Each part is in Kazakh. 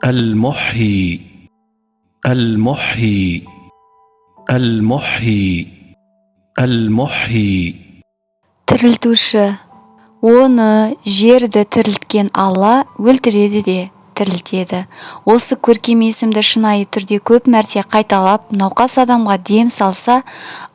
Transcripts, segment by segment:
المحيي المحيي المحيي المحيي Тірілтуші. Оны жерді тірілткен Алла өлтіреді де тірілтеді. Осы көркем есімді шынайы түрде көп мәрте қайталап, науқас адамға дем салса,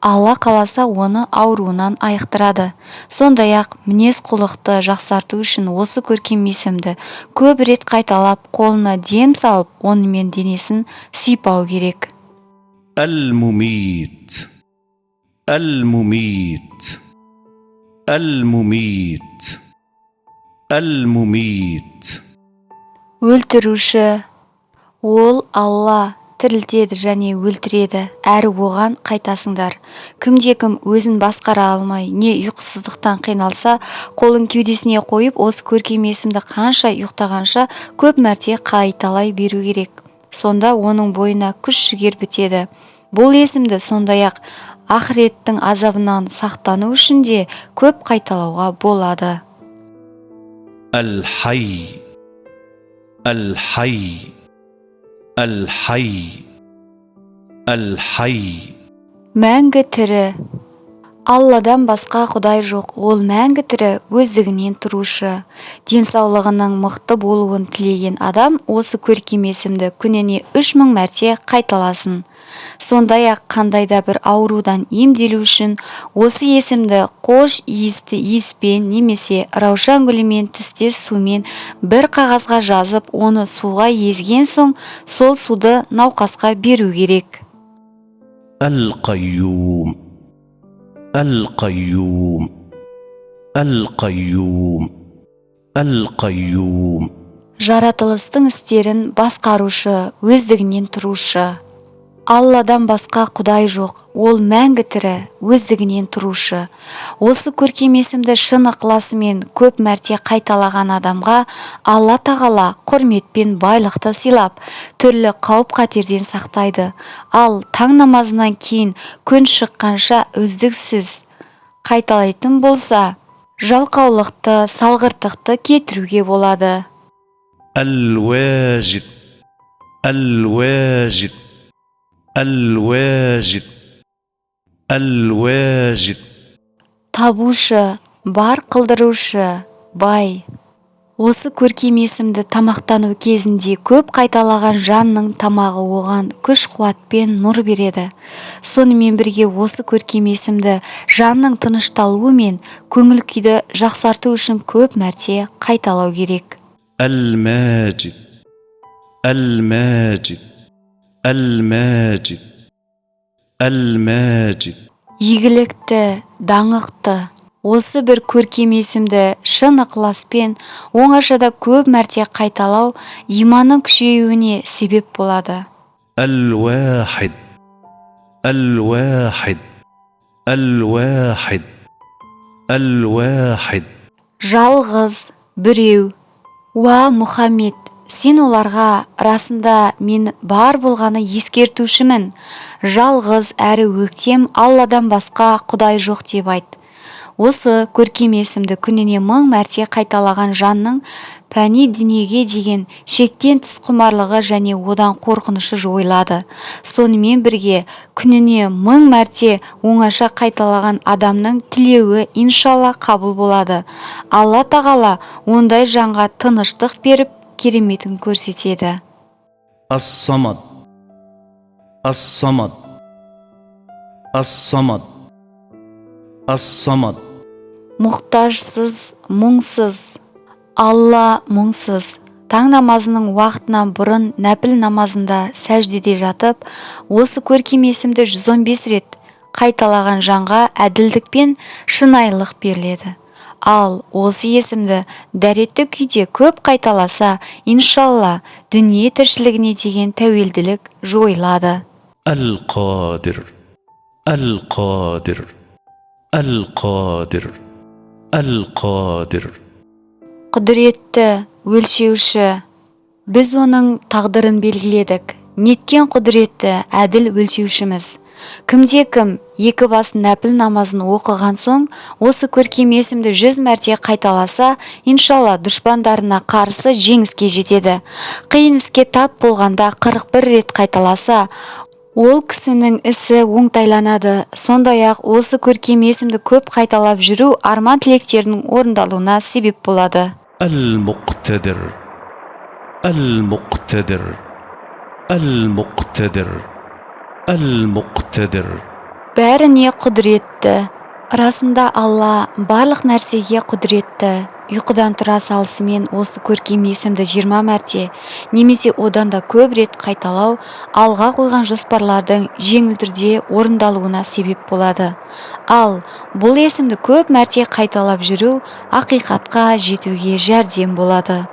Алла қаласа оны ауруынан айықтырады. Сондай-ақ мінез құлықты жақсарту үшін осы көркем есімді көп рет қайталап, қолына дем салып, онымен денесін сипау керек. المميت المميت المميت المميت Өлтіруші. Ол Алла тірілтеді және өлтіреді, әрі оған қайтасыңдар. Кімде-кім өзін басқара алмай, не ұйқысыздықтан қиналса, қолын кеудесіне қойып, осы көркем есімді қанша ұйықтағанша көп мәрте қайталай беру керек. Сонда оның бойына күш-жігер бітеді. Бұл есімді сондай-ақ ақыреттің азабынан сақтану үшін де көп қайталауға болады. الحي الحي الحي الحي Мәңгі тірі. Алладан басқа Құдай жоқ, ол мәңгі тірі, өздігінен тұрушы. Денсаулығының мықты болуын тілеген адам осы көркем есімді күніне 3000 мәрте қайталасын. Сондай-ақ қандайда бір аурудан емделу үшін осы есімді қош иісті иіспен немесе раушан гүлімен түстес сумен бір қағазға жазып, оны суға езген соң, сол суды науқасқа беру керек. القيوم القيوم القيوم القيوم Жаратылыстың істерін басқарушы, өздігінен тұрушы. Алладан басқа Құдай жоқ, ол мәңгі тірі, өздігінен тұрушы. Осы көркем есімді шын ықыласымен көп мәрте қайталаған адамға Алла тағала құрметпен байлықты сыйлап, түрлі қауіп-қатерден сақтайды. Ал таң намазынан кейін күн шыққанша үздіксіз қайталайтын болса, жалқаулықты, салғырттықты кетіруге болады. الواجد الواجد الواجد الواجد Табушы, бар қылдырушы, бай. Осы көркем есімді тамақтану кезінде көп қайталаған жанның тамағы оған күш-қуат пен нұр береді. Сонымен бірге осы көркем есімді жанның тынышталуы мен көңіл күйді жақсарту үшін көп мәрте қайталау керек. الماجد الماجد الماجد الماجد Игілікті, даңқты. Осы бір көркем есімді шын ықыласпен оңашада көп мәрте қайталау иманның күшеюіне себеп болады. الواحد الواحد الواحد الواحد Жалғыз, біреу. Уа Мұхаммед, сен оларға расында мен бар болғаны ескертушімін. Жалғыз әрі өктем Алладан басқа Құдай жоқ деп айт. Осы көркем есімді күніне 1000 мәрте қайталаған жанның пәни дүниеге деген шектен тыс құмарлығы және одан қорқынышы жойылады. Сонымен бірге күніне 1000 мәрте оңаша қайталаған адамның тілеуі иншалла қабыл болады. Алла тағала ондай жанға тыныштық беріп, кереметін көрсетеді. الصمد الصمد الصمد الصمد Мұқтажсыз, мұңсыз. Алла мұңсыз. Таң намазының уақытынан бұрын нәпіл намазында сәждеде жатып, осы көркем есімді 115 рет қайталаған жанға әділдік пен шынайылық беріледі. Ал осы есімді дәретті күйде көп қайталаса, иншалла дүние тіршілігіне деген тәуелділік жойылады. القادر القادر القادر القادر Құдіретті, өлшеуші. Біз оның тағдырын белгіледік. неткен құдіретті әділ өлшеушіміз. Кімде-кім екі басын нәпіл намазын оқыған соң осы көркем есімді 100 мәрте қайталаса, иншалла дұшпандарына қарсы жеңіске жетеді. Қиын іске тап болғанда 41 рет қайталаса, ол кісінің ісі оңтайланады. Сондай-ақ осы көркем есімді көп қайталап жүру арман тілектерінің орындалуына себеп болады. المقتدر المقتدر المقتدر المقتدر Бәріне құдіретті. Расында Алла барлық нәрсеге құдіретті. Ұйқыдан тұра салысымен осы көркем есімді 20 мәрте немесе одан да көп рет қайталау алға қойған жоспарлардың жеңіл түрде орындалуына себеп болады. Ал бұл есімді көп мәрте қайталап жүру ақиқатқа жетуге жәрдем болады.